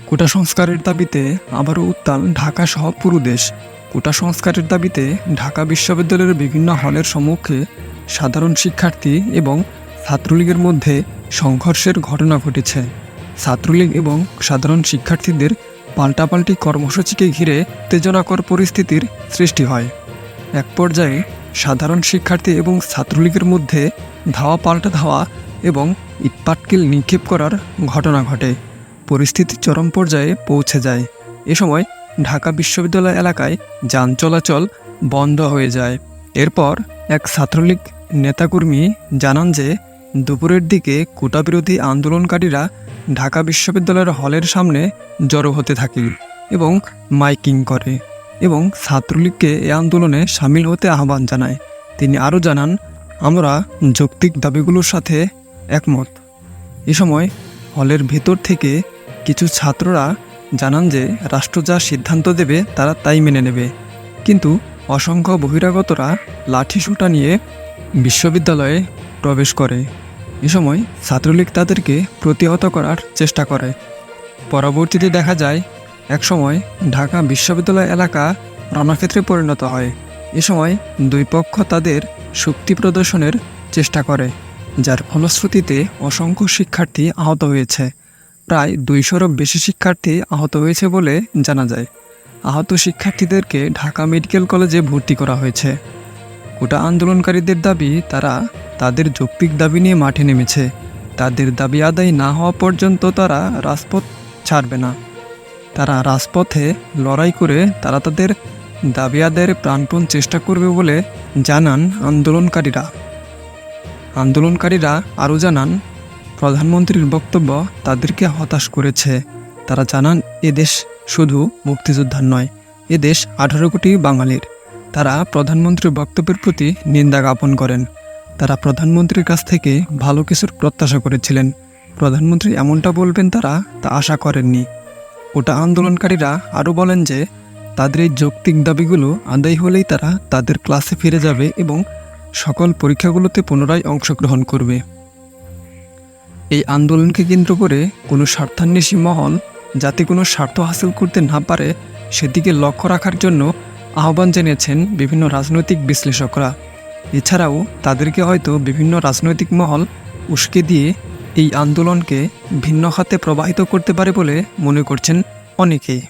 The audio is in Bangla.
কোটা সংস্কারের দাবিতে আবারও উত্তাল ঢাকা সহ পুরো দেশ। কোটা সংস্কারের দাবিতে ঢাকা বিশ্ববিদ্যালয়ের বিভিন্ন হলের সম্মুখে সাধারণ শিক্ষার্থী এবং ছাত্রলীগের মধ্যে সংঘর্ষের ঘটনা ঘটেছে। ছাত্রলীগ এবং সাধারণ শিক্ষার্থীদের পাল্টাপাল্টি কর্মসূচিকে ঘিরে উত্তেজনাকর পরিস্থিতির সৃষ্টি হয়। এক পর্যায়ে সাধারণ শিক্ষার্থী এবং ছাত্রলীগের মধ্যে ধাওয়া পাল্টা ধাওয়া এবং ইটপাটকেল নিক্ষেপ করার ঘটনা ঘটে। পরিস্থিতি চরম পর্যায়ে পৌঁছে যায়। এ সময় ঢাকা বিশ্ববিদ্যালয় এলাকায় যান চলাচল বন্ধ হয়ে যায়। এরপর এক ছাত্রলীগ নেতাকর্মী জানান যে দুপুরের দিকে কোটাবিরোধী আন্দোলনকারীরা ঢাকা বিশ্ববিদ্যালয়ের হলের সামনে জড়ো হতে থাকে এবং মাইকিং করে এবং ছাত্রলীগকে এ আন্দোলনে সামিল হতে আহ্বান জানায়। তিনি আরও জানান, আমরা যৌক্তিক দাবিগুলোর সাথে একমত। এ সময় হলের ভেতর থেকে কিছু ছাত্ররা জানান যে রাষ্ট্র যা সিদ্ধান্ত দেবে তারা তাই মেনে নেবে, কিন্তু অসংখ্য বহিরাগতরা লাঠিসোঁটা নিয়ে বিশ্ববিদ্যালয়ে প্রবেশ করে। এ সময় ছাত্রলীগ তাদেরকে প্রতিহত করার চেষ্টা করে। পরবর্তীতে দেখা যায় একসময় ঢাকা বিশ্ববিদ্যালয় এলাকা রণক্ষেত্রে পরিণত হয়। এ সময় দুই পক্ষ তাদের শক্তি প্রদর্শনের চেষ্টা করে, যার ফলশ্রুতিতে অসংখ্য শিক্ষার্থী আহত হয়েছে। প্রায় 200-এরও বেশি শিক্ষার্থী আহত হয়েছে বলে জানা যায়। আহত শিক্ষার্থীদেরকে ঢাকা মেডিকেল কলেজে ভর্তি করা হয়েছে। কোটা আন্দোলনকারীদের দাবি, তারা তাদের যৌক্তিক দাবি নিয়ে মাঠে নেমেছে। তাদের দাবি আদায় না হওয়া পর্যন্ত তারা রাজপথ ছাড়বে না। তারা রাজপথে লড়াই করে তারা তাদের দাবি আদায়ের প্রাণপণ চেষ্টা করবে বলে জানান আন্দোলনকারীরা আরও জানান, প্রধানমন্ত্রীর বক্তব্য তাদেরকে হতাশ করেছে। তারা জানান, এদেশ শুধু মুক্তিযোদ্ধার নয়, এদেশ 18 কোটি বাঙালির। তারা প্রধানমন্ত্রীর বক্তব্যের প্রতি নিন্দা জ্ঞাপন করেন। তারা প্রধানমন্ত্রীর কাছ থেকে ভালো কিছুর প্রত্যাশা করেছিলেন। প্রধানমন্ত্রী এমনটা বলবেন তারা তা আশা করেননি। কোটা আন্দোলনকারীরা আরও বলেন যে তাদের এই যৌক্তিক দাবিগুলো আদায় হলেই তারা তাদের ক্লাসে ফিরে যাবে এবং সকল পরীক্ষাগুলোতে পুনরায় অংশগ্রহণ করবে। এই আন্দোলনকে কেন্দ্র করে কোনো স্বার্থান্বেষী মহল যাতে কোনো স্বার্থ হাসিল করতে না পারে সেদিকে লক্ষ্য রাখার জন্য আহ্বান জানিয়েছেন বিভিন্ন রাজনৈতিক বিশ্লেষকরা। এছাড়াও তাদেরকে হয়তো বিভিন্ন রাজনৈতিক মহল উস্কে দিয়ে এই আন্দোলনকে ভিন্ন খাতে প্রবাহিত করতে পারে বলে মনে করছেন অনেকেই।